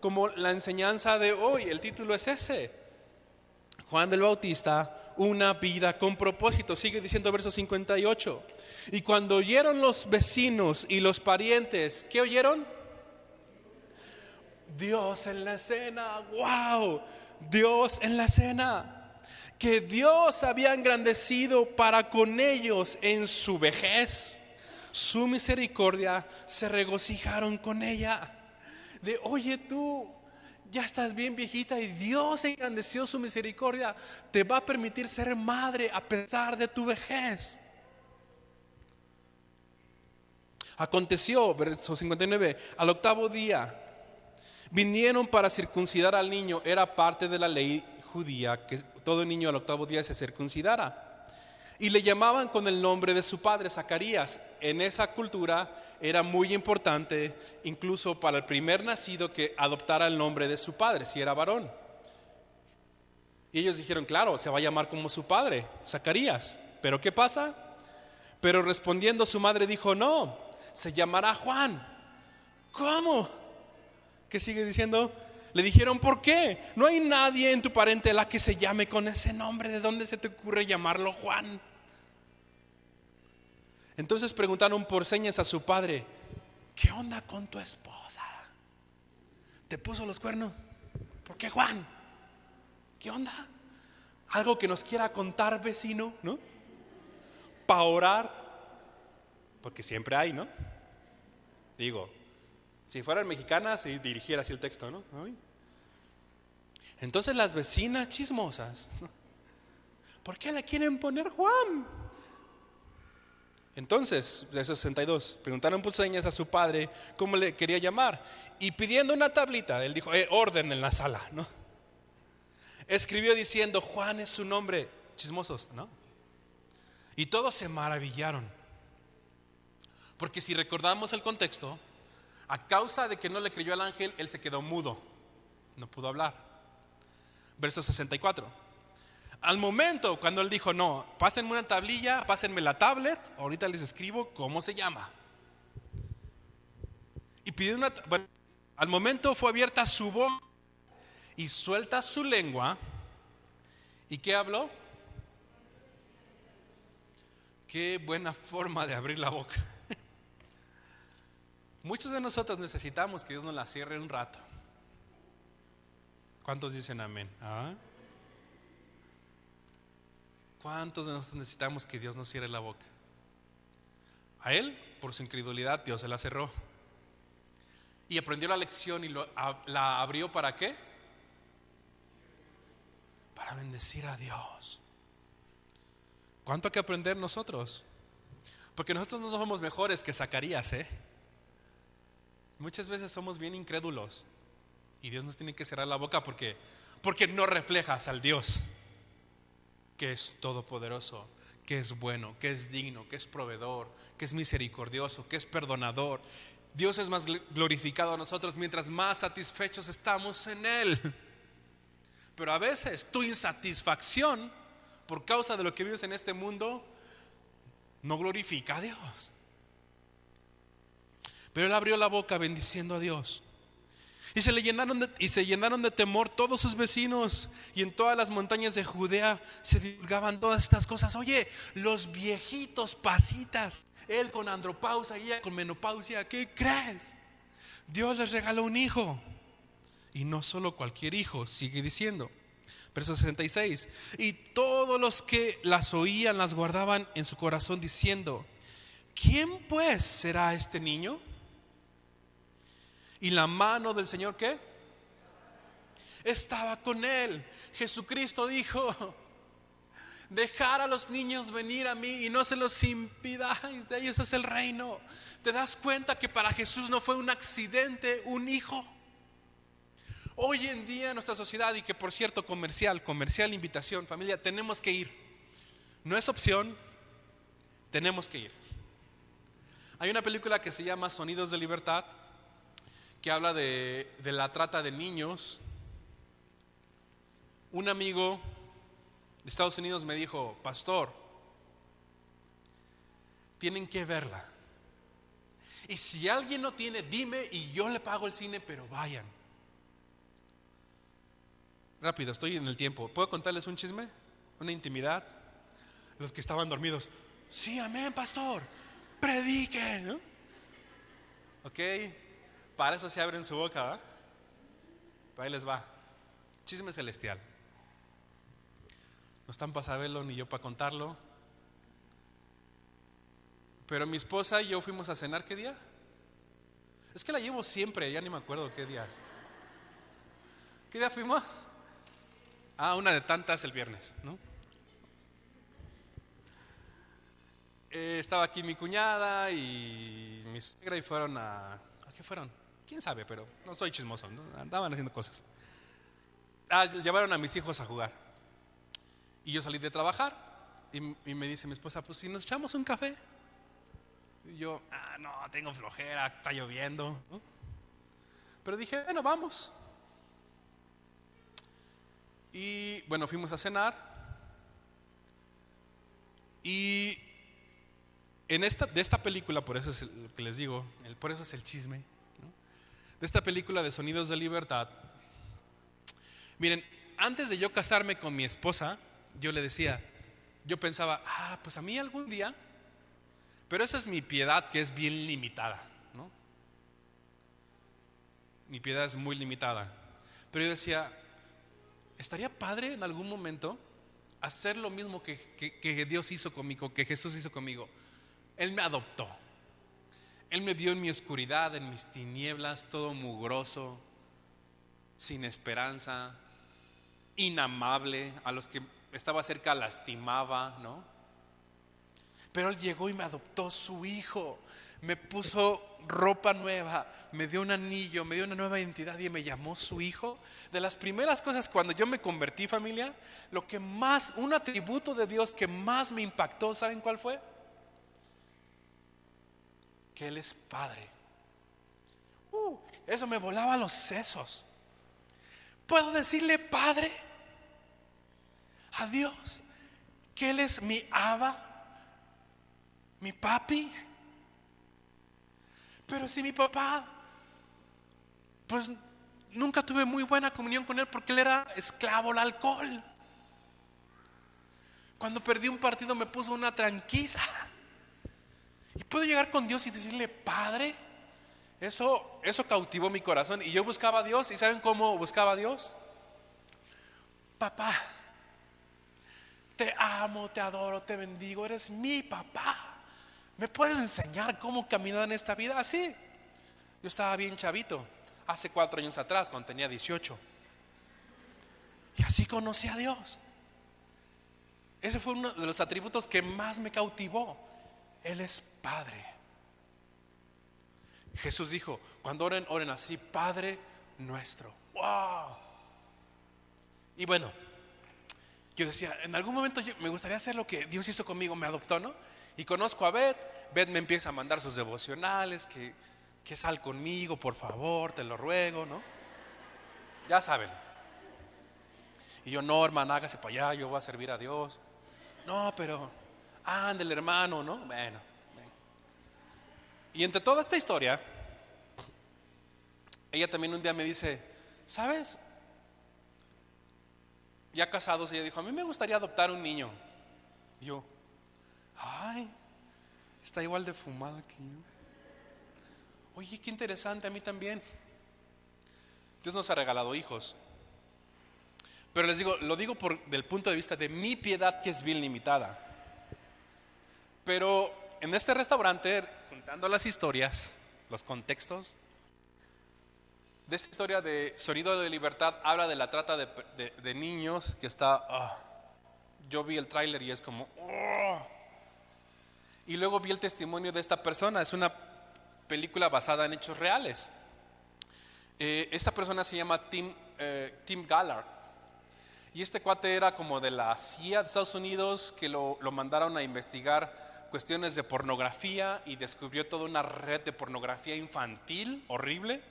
Speaker 1: Como la enseñanza de hoy, el título es ese: Juan del Bautista, una vida con propósito. Sigue diciendo verso 58. Y cuando oyeron los vecinos y los parientes, ¿qué oyeron? Dios en la escena. ¡Wow! Dios en la escena. Que Dios había engrandecido para con ellos en su vejez. Su misericordia, se regocijaron con ella. De oye, tú ya estás bien viejita y Dios engrandeció su misericordia, te va a permitir ser madre a pesar de tu vejez. Aconteció, verso 59, al 8º día vinieron para circuncidar al niño. Era parte de la ley judía que todo niño al 8º día se circuncidara. Y le llamaban con el nombre de su padre, Zacarías. En esa cultura era muy importante, incluso para el primer nacido, que adoptara el nombre de su padre, si era varón. Y ellos dijeron, claro, se va a llamar como su padre, Zacarías. ¿Pero qué pasa? Pero respondiendo su madre dijo, no, se llamará Juan. ¿Cómo? ¿Qué sigue diciendo? Le dijeron, ¿por qué? No hay nadie en tu parentela que se llame con ese nombre. ¿De dónde se te ocurre llamarlo Juan? Entonces preguntaron por señas a su padre, ¿qué onda con tu esposa? ¿Te puso los cuernos? ¿Por qué Juan? ¿Qué onda? Algo que nos quiera contar, vecino, ¿no? Para orar, porque siempre hay, ¿no? Digo, si fueran mexicanas y dirigiera así el texto, ¿no? Ay. Entonces las vecinas chismosas, ¿no? ¿Por qué le quieren poner Juan? Entonces, de 62, preguntaron por señas a su padre cómo le quería llamar. Y pidiendo una tablita, él dijo, orden en la sala, ¿no? Escribió diciendo, Juan es su nombre. Chismosos, ¿no? Y todos se maravillaron. Porque si recordamos el contexto, a causa de que no le creyó al ángel, él se quedó mudo. No pudo hablar. Verso 64. Al momento cuando él dijo, no, pásenme una tablilla, pásenme la tablet, ahorita les escribo cómo se llama. Y pidió bueno, al momento fue abierta su boca y suelta su lengua. ¿Y qué habló? Qué buena forma de abrir la boca. Muchos de nosotros necesitamos que Dios nos la cierre un rato. ¿Cuántos dicen amén? ¿Ah? ¿Cuántos de nosotros necesitamos que Dios nos cierre la boca? A él, por su incredulidad, Dios se la cerró. Y aprendió la lección y la abrió ¿para qué? Para bendecir a Dios. ¿Cuánto hay que aprender nosotros? Porque nosotros no somos mejores que Zacarías, ¿eh? Muchas veces somos bien incrédulos y Dios nos tiene que cerrar la boca porque no reflejas al Dios que es todopoderoso, que es bueno, que es digno, que es proveedor, que es misericordioso, que es perdonador. Dios es más glorificado a nosotros mientras más satisfechos estamos en Él. Pero a veces tu insatisfacción por causa de lo que vives en este mundo no glorifica a Dios. Pero él abrió la boca bendiciendo a Dios. Y se llenaron de temor todos sus vecinos, y en todas las montañas de Judea se divulgaban todas estas cosas. Oye, los viejitos pasitas, él con andropausia y ella con menopausia, ¿qué crees? Dios les regaló un hijo, y no solo cualquier hijo, sigue diciendo. Verso 66. Y todos los que las oían las guardaban en su corazón diciendo, ¿quién pues será este niño? Y la mano del Señor, ¿qué? Estaba con él. Jesucristo dijo, dejar a los niños venir a mí y no se los impidáis, de ellos es el reino. ¿Te das cuenta que para Jesús no fue un accidente, un hijo? Hoy en día en nuestra sociedad, y que por cierto comercial invitación, familia, tenemos que ir. No es opción, tenemos que ir. Hay una película que se llama Sonidos de Libertad, que habla de la trata de niños. Un amigo de Estados Unidos me dijo, pastor, tienen que verla. Y si alguien no tiene, dime y yo le pago el cine, pero vayan. Rápido, estoy en el tiempo. ¿Puedo contarles un chisme? ¿Una intimidad? Los que estaban dormidos, sí, amén, pastor, prediquen, ¿no? Ok, para eso se abren su boca, ¿va? Ahí les va. Chisme celestial. No están para saberlo ni yo para contarlo. Pero mi esposa y yo fuimos a cenar, ¿qué día? Es que la llevo siempre, ya ni me acuerdo qué día es. ¿Qué día fuimos? Una de tantas el viernes, ¿no? Estaba aquí mi cuñada y mi suegra y fueron ¿a qué fueron? ¿Quién sabe? Pero no soy chismoso, ¿no? Andaban haciendo cosas. Llevaron a mis hijos a jugar. Y yo salí de trabajar y me dice mi esposa, pues si nos echamos un café. Y yo, no, tengo flojera, está lloviendo, ¿no? Pero dije, bueno, vamos. Y bueno, fuimos a cenar. Y de esta película, por eso es lo que les digo, por eso es el chisme, ¿no? De esta película de Sonidos de Libertad. Miren, antes de yo casarme con mi esposa, yo le decía, yo pensaba, pues a mí algún día, pero esa es mi piedad, que es bien limitada, ¿no? Mi piedad es muy limitada. Pero yo decía, estaría padre en algún momento hacer lo mismo que Dios hizo conmigo, que Jesús hizo conmigo. Él me adoptó. Él me vio en mi oscuridad, en mis tinieblas, todo mugroso, sin esperanza, inamable, a los que estaba cerca lastimaba, ¿no? Pero Él llegó y me adoptó su hijo, me puso ropa nueva, me dio un anillo, me dio una nueva identidad y me llamó su hijo. De las primeras cosas cuando yo me convertí, familia, lo que más, un atributo de Dios que más me impactó, ¿saben cuál fue? Que Él es Padre. Eso me volaba los sesos. ¿Puedo decirle Padre a Dios que Él es mi Abba, mi papi? Pero si mi papá, pues nunca tuve muy buena comunión con él porque él era esclavo al alcohol. Cuando perdí un partido me puso una tranquiza. Y puedo llegar con Dios y decirle Padre. Eso cautivó mi corazón. Y yo buscaba a Dios. ¿Y saben cómo buscaba a Dios? Papá, te amo, te adoro, te bendigo, eres mi papá. ¿Me puedes enseñar cómo caminar en esta vida? Así. Yo estaba bien chavito, hace 4 años atrás, cuando tenía 18. Y así conocí a Dios. Ese fue uno de los atributos que más me cautivó. Él es Padre. Jesús dijo, cuando oren, oren así, Padre nuestro. ¡Wow! Y bueno, yo decía, en algún momento me gustaría hacer lo que Dios hizo conmigo, me adoptó, ¿no? Y conozco a Beth me empieza a mandar sus devocionales, que sal conmigo, por favor, te lo ruego, ¿no? Ya saben. Y yo, no, hermana, hágase para allá, yo voy a servir a Dios. No, pero, ándale, hermano, ¿no? Bueno. Y entre toda esta historia, ella también un día me dice, ¿sabes? Ya casados, ella dijo, a mí me gustaría adoptar un niño. Y yo, ay, está igual de fumada que yo. Oye, qué interesante, a mí también. Dios nos ha regalado hijos. Pero les digo, lo digo del punto de vista de mi piedad, que es bien limitada. Pero en este restaurante, contando las historias, los contextos de esta historia de Sonido de Libertad, habla de la trata de niños, que está, yo vi el tráiler y es como, y luego vi el testimonio de esta persona. Es una película basada en hechos reales. Esta persona se llama Tim Gallard. Y este cuate era como de la CIA de Estados Unidos, que lo mandaron a investigar cuestiones de pornografía y descubrió toda una red de pornografía infantil horrible.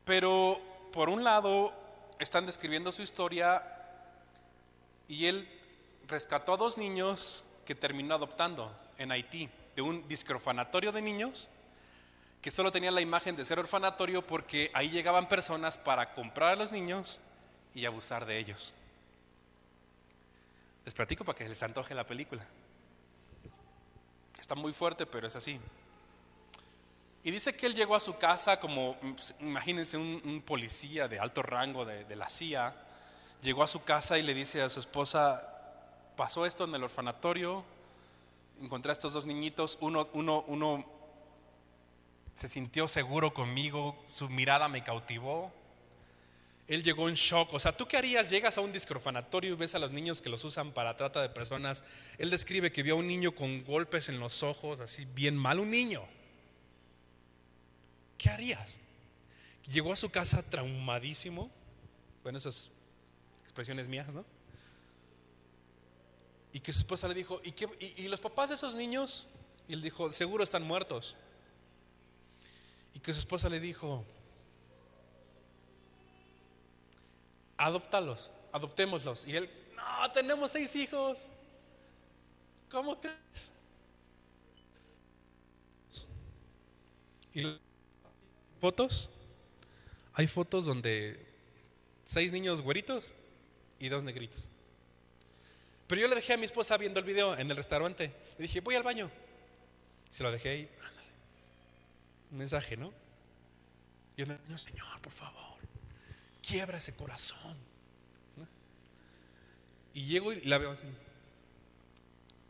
Speaker 1: Pero por un lado están describiendo su historia y él rescató a 2 niños que terminó adoptando en Haití, de un discoorfanatorio de niños que solo tenía la imagen de ser orfanatorio porque ahí llegaban personas para comprar a los niños y abusar de ellos. Les platico para que les antoje la película. Está muy fuerte, pero es así. Y dice que él llegó a su casa como, imagínense, un policía de alto rango de la CIA. Llegó a su casa y le dice a su esposa, pasó esto en el orfanatorio, encontré a estos 2 niñitos, uno se sintió seguro conmigo, su mirada me cautivó. Él llegó en shock. O sea, ¿tú qué harías? Llegas a un discoorfanatorio y ves a los niños que los usan para trata de personas. Él describe que vio a un niño con golpes en los ojos, así bien mal, un niño. ¿Qué harías? Llegó a su casa traumadísimo. Bueno, esas expresiones mías, ¿no? Y que su esposa le dijo, ¿y los papás de esos niños? Y él dijo, seguro están muertos. Y que su esposa le dijo, adoptémoslos. Y él, no, tenemos 6 hijos. ¿Cómo crees? Y fotos, hay fotos donde 6 niños güeritos y 2 negritos. Pero yo le dejé a mi esposa viendo el video en el restaurante. Le dije, voy al baño. Se lo dejé ahí. Un mensaje, ¿no? Y yo, no, Señor, por favor, quiebra ese corazón, ¿no? Y llego y la veo así,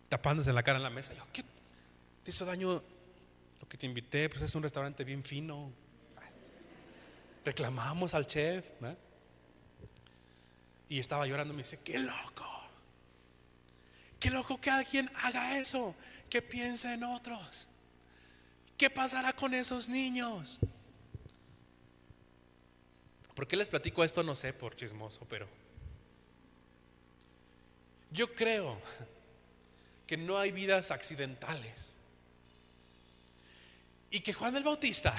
Speaker 1: tapándose la cara en la mesa. Yo, ¿qué te hizo daño lo que te invité? Pues es un restaurante bien fino. Reclamamos al chef, ¿no? Y estaba llorando. Me dice, qué loco que alguien haga eso, que piense en otros. ¿Qué pasará con esos niños? ¿Por qué les platico esto? No sé, por chismoso, pero yo creo que no hay vidas accidentales y que Juan el Bautista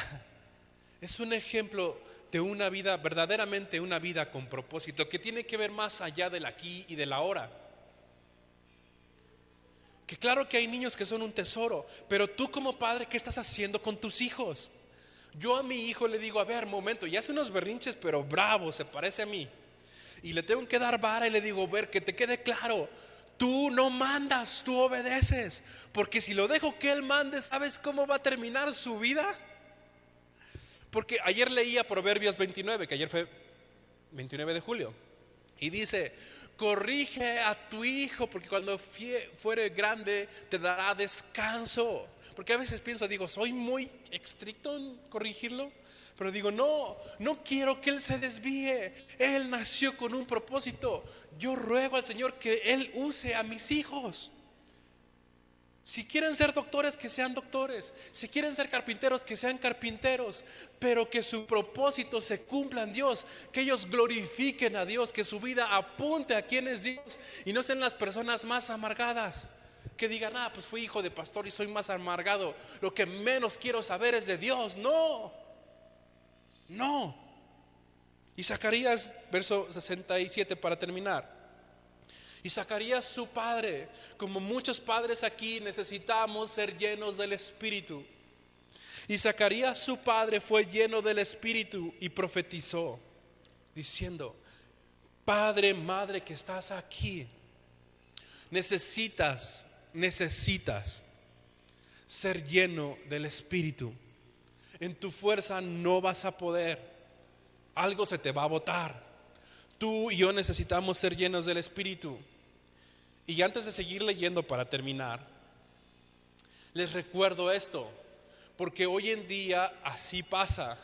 Speaker 1: es un ejemplo de una vida, verdaderamente una vida con propósito, que tiene que ver más allá del aquí y del ahora. Que claro que hay niños que son un tesoro, pero tú como padre, ¿qué estás haciendo con tus hijos? Yo a mi hijo le digo, a ver, momento, y hace unos berrinches, pero bravo, se parece a mí. Y le tengo que dar vara y le digo, ver, que te quede claro, tú no mandas, tú obedeces. Porque si lo dejo que él mande, ¿sabes cómo va a terminar su vida? Porque ayer leía Proverbios 29, que ayer fue 29 de julio. Y dice, corrige a tu hijo, porque cuando fuere grande te dará descanso. Porque a veces pienso, digo, soy muy estricto en corregirlo, pero digo, no quiero que él se desvíe. Él nació con un propósito. Yo ruego al Señor que él use a mis hijos. Si quieren ser doctores, que sean doctores. Si quieren ser carpinteros, que sean carpinteros. Pero que su propósito se cumpla en Dios. Que ellos glorifiquen a Dios. Que su vida apunte a quién es Dios. Y no sean las personas más amargadas. Que digan, pues fui hijo de pastor y soy más amargado. Lo que menos quiero saber es de Dios. No. Y Zacarías, verso 67 para terminar. Y Zacarías, su padre, como muchos padres aquí, necesitamos ser llenos del Espíritu. Y Zacarías, su padre, fue lleno del Espíritu y profetizó, diciendo, padre, madre que estás aquí, necesitas ser lleno del Espíritu. En tu fuerza no vas a poder, algo se te va a botar. Tú y yo necesitamos ser llenos del Espíritu. Y antes de seguir leyendo, para terminar, les recuerdo esto, porque hoy en día así pasa.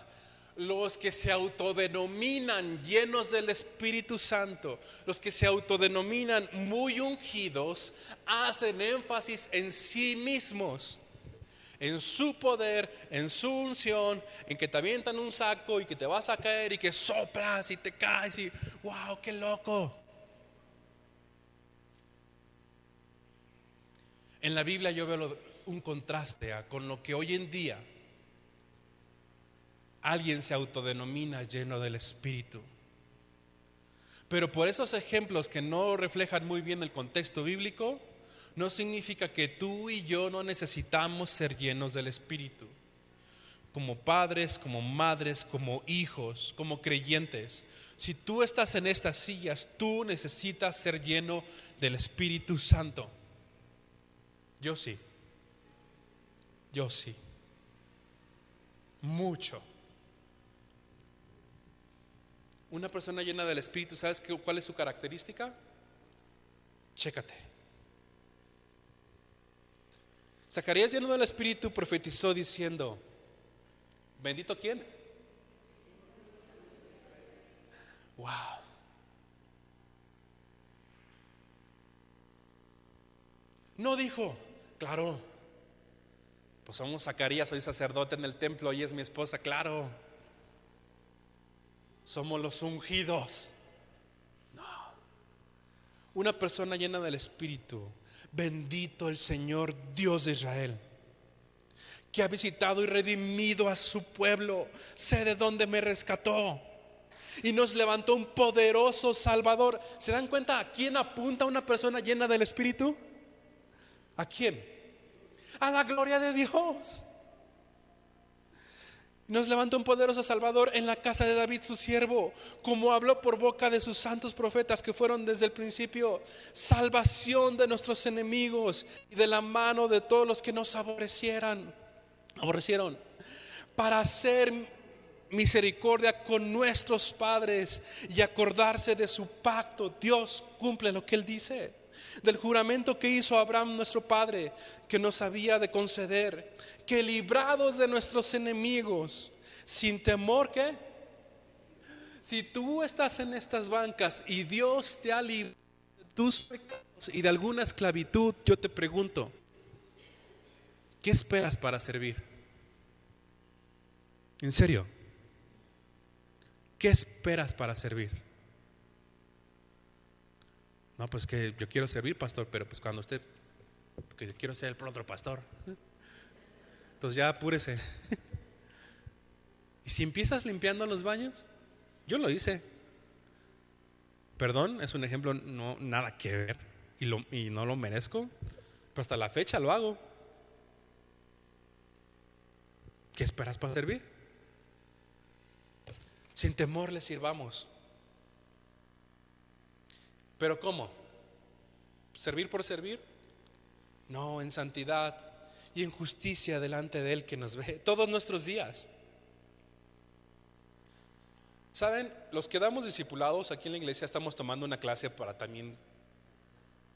Speaker 1: Los que se autodenominan llenos del Espíritu Santo, los que se autodenominan muy ungidos, hacen énfasis en sí mismos, en su poder, en su unción, en que te avientan un saco y que te vas a caer y que soplas y te caes y wow, qué loco. En la Biblia yo veo un contraste con lo que hoy en día alguien se autodenomina lleno del Espíritu. Pero por esos ejemplos que no reflejan muy bien el contexto bíblico, no significa que tú y yo no necesitamos ser llenos del Espíritu. Como padres, como madres, como hijos, como creyentes. Si tú estás en estas sillas, tú necesitas ser lleno del Espíritu Santo. Yo sí. Mucho. Una persona llena del Espíritu, ¿sabes cuál es su característica? Chécate. Zacarías, lleno del Espíritu, profetizó diciendo, ¿bendito quién? Wow. No dijo, claro, pues somos Zacarías, soy sacerdote en el templo y es mi esposa, claro, somos los ungidos. No Una persona llena del Espíritu, bendito el Señor Dios de Israel, que ha visitado y redimido a su pueblo. Sé de dónde me rescató y nos levantó un poderoso Salvador. ¿Se dan cuenta a quién apunta una persona llena del Espíritu? ¿A quién? A la gloria de Dios. Nos levantó un poderoso Salvador en la casa de David su siervo, como habló por boca de sus santos profetas que fueron desde el principio, salvación de nuestros enemigos y de la mano de todos los que nos aborrecieron, para hacer misericordia con nuestros padres y acordarse de su pacto. Dios cumple lo que Él dice, del juramento que hizo Abraham nuestro padre, que nos había de conceder, que librados de nuestros enemigos, sin temor, ¿qué? Si tú estás en estas bancas y Dios te ha librado de tus pecados y de alguna esclavitud, yo te pregunto, ¿qué esperas para servir? En serio, ¿qué esperas para servir? No, pues que yo quiero servir, pastor, pero pues cuando usted, que yo quiero ser el otro pastor. Entonces ya apúrese. Y si empiezas limpiando los baños, yo lo hice. Perdón, es un ejemplo, no nada que ver y no lo merezco, pero hasta la fecha lo hago. ¿Qué esperas para servir? Sin temor le sirvamos. ¿Pero cómo? ¿Servir por servir? No, en santidad y en justicia delante de Él que nos ve todos nuestros días. ¿Saben? Los que damos discipulados aquí en la iglesia estamos tomando una clase para también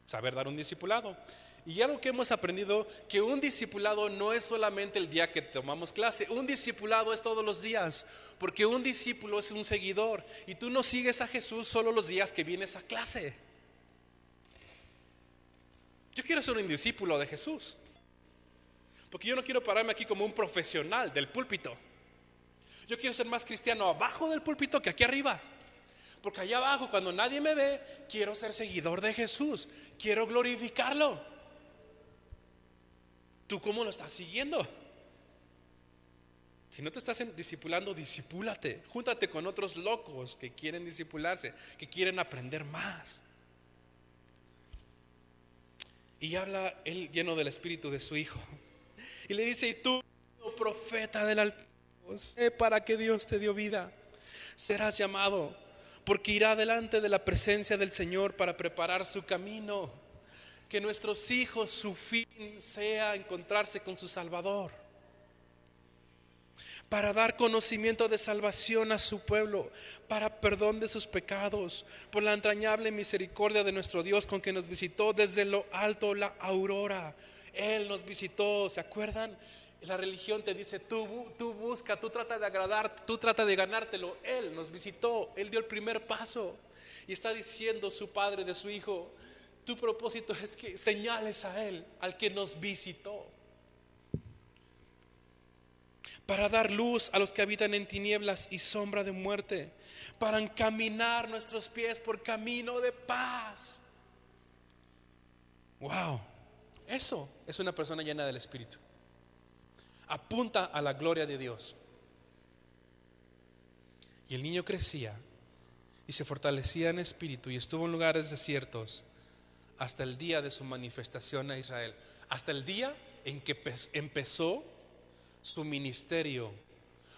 Speaker 1: saber dar un discipulado. Y algo que hemos aprendido, que un discipulado no es solamente el día que tomamos clase, un discipulado es todos los días, porque un discípulo es un seguidor y tú no sigues a Jesús solo los días que vienes a clase. Yo quiero ser un discípulo de Jesús, porque yo no quiero pararme aquí como un profesional del púlpito. Yo quiero ser más cristiano abajo del púlpito que aquí arriba, porque allá abajo cuando nadie me ve, quiero ser seguidor de Jesús, quiero glorificarlo. ¿Tú cómo lo estás siguiendo? Si no te estás discipulando, discipúlate. Júntate con otros locos que quieren discipularse, que quieren aprender más. Y habla él lleno del Espíritu de su Hijo. Y le dice: y tú, profeta del Altísimo, sé para qué Dios te dio vida. Serás llamado, porque irá delante de la presencia del Señor para preparar su camino. Que nuestros hijos, su fin sea encontrarse con su Salvador, para dar conocimiento de salvación a su pueblo, para perdón de sus pecados, por la entrañable misericordia de nuestro Dios, con que nos visitó desde lo alto la aurora. Él nos visitó, ¿se acuerdan? La religión te dice, tú busca, tú trata de agradar, tú trata de ganártelo. Él nos visitó, Él dio el primer paso. Y está diciendo su Padre de su Hijo: tu propósito es que señales a Él, al que nos visitó, para dar luz a los que habitan en tinieblas y sombra de muerte, para encaminar nuestros pies por camino de paz. Wow, eso es una persona llena del Espíritu. Apunta a la gloria de Dios. Y el niño crecía y se fortalecía en espíritu y estuvo en lugares desiertos hasta el día de su manifestación a Israel, hasta el día en que empezó su ministerio,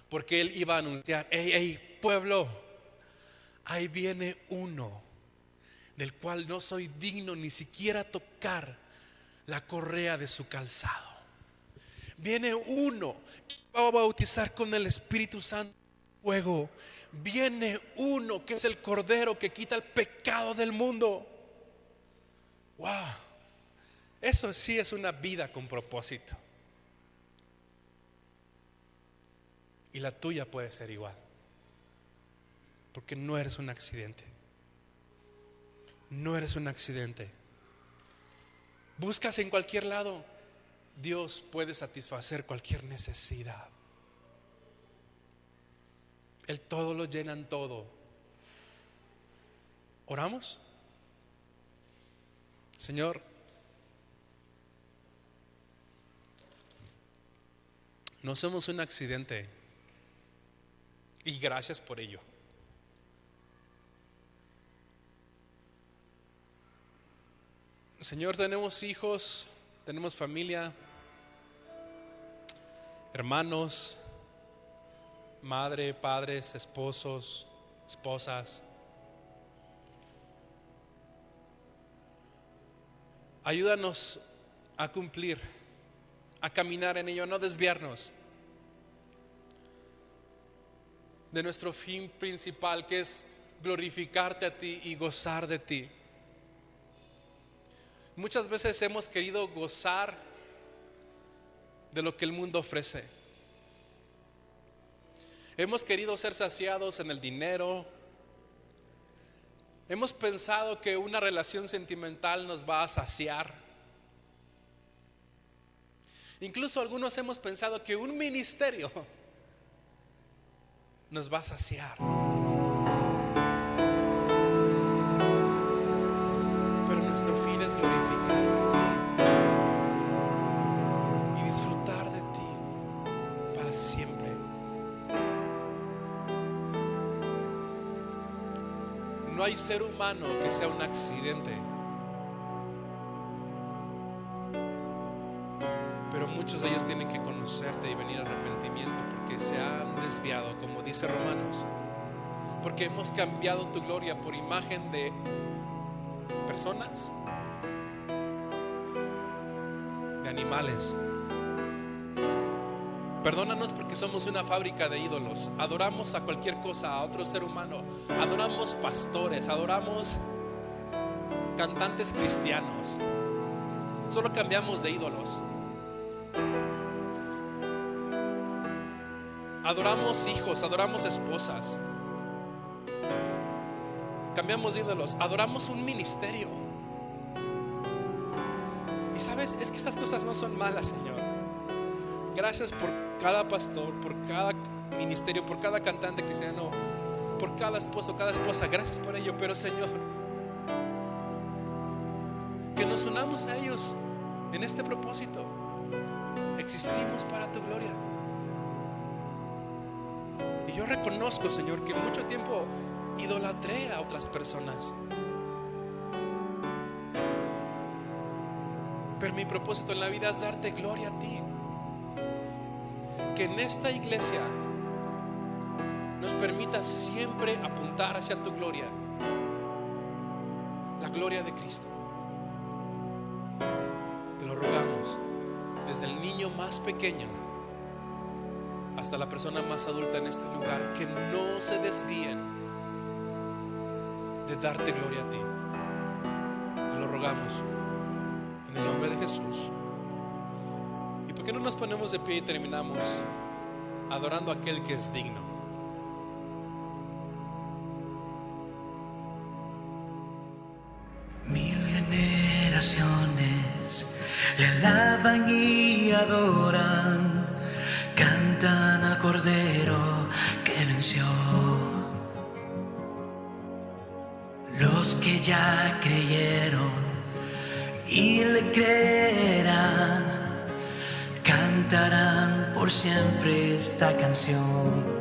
Speaker 1: porque él iba a anunciar: hey pueblo, ahí viene uno del cual no soy digno ni siquiera tocar la correa de su calzado. Viene uno que va a bautizar con el Espíritu Santo y fuego. Viene uno que es el Cordero que quita el pecado del mundo. Wow, eso sí es una vida con propósito. Y la tuya puede ser igual, porque no eres un accidente. No eres un accidente. Buscas en cualquier lado, Dios puede satisfacer cualquier necesidad. Él todo lo llena en todo. ¿Oramos? Señor, no somos un accidente y gracias por ello. Señor, tenemos hijos, tenemos familia, hermanos, madre, padres, esposos, esposas. Ayúdanos a cumplir, a caminar en ello, a no desviarnos de nuestro fin principal, que es glorificarte a ti y gozar de ti. Muchas veces hemos querido gozar de lo que el mundo ofrece. Hemos querido ser saciados en el dinero. Hemos pensado que una relación sentimental nos va a saciar. Incluso algunos hemos pensado que un ministerio nos va a saciar. Pero nuestro fin es glorificarte a ti y disfrutar de ti para siempre. No hay ser humano que sea un accidente, pero muchos de ellos tienen que conocerte y venir a arrepentimiento porque se han desviado, como dice Romanos, porque hemos cambiado tu gloria por imagen de personas, de animales. Perdónanos porque somos una fábrica de ídolos. Adoramos a cualquier cosa, a otro ser humano. Adoramos pastores, adoramos cantantes cristianos. Solo cambiamos de ídolos. Adoramos hijos, adoramos esposas. Cambiamos de ídolos, adoramos un ministerio. Y sabes, es que esas cosas no son malas, Señor. Gracias por cada pastor, por cada ministerio, por cada cantante cristiano, por cada esposo, cada esposa. Gracias por ello, pero Señor, que nos unamos a ellos en este propósito. Existimos para tu gloria. Y yo reconozco, Señor, que mucho tiempo idolatré a otras personas, pero mi propósito en la vida es darte gloria a ti. Que en esta iglesia nos permita siempre apuntar hacia tu gloria, la gloria de Cristo. Te lo rogamos, desde el niño más pequeño hasta la persona más adulta en este lugar, que no se desvíen de darte gloria a ti. Te lo rogamos en el nombre de Jesús. ¿Y por qué no nos ponemos de pie y terminamos adorando a aquel que es digno?
Speaker 2: Mil generaciones le alaban y adoran, cantan al Cordero que venció. Los que ya creyeron y le creerán, cantarán por siempre esta canción.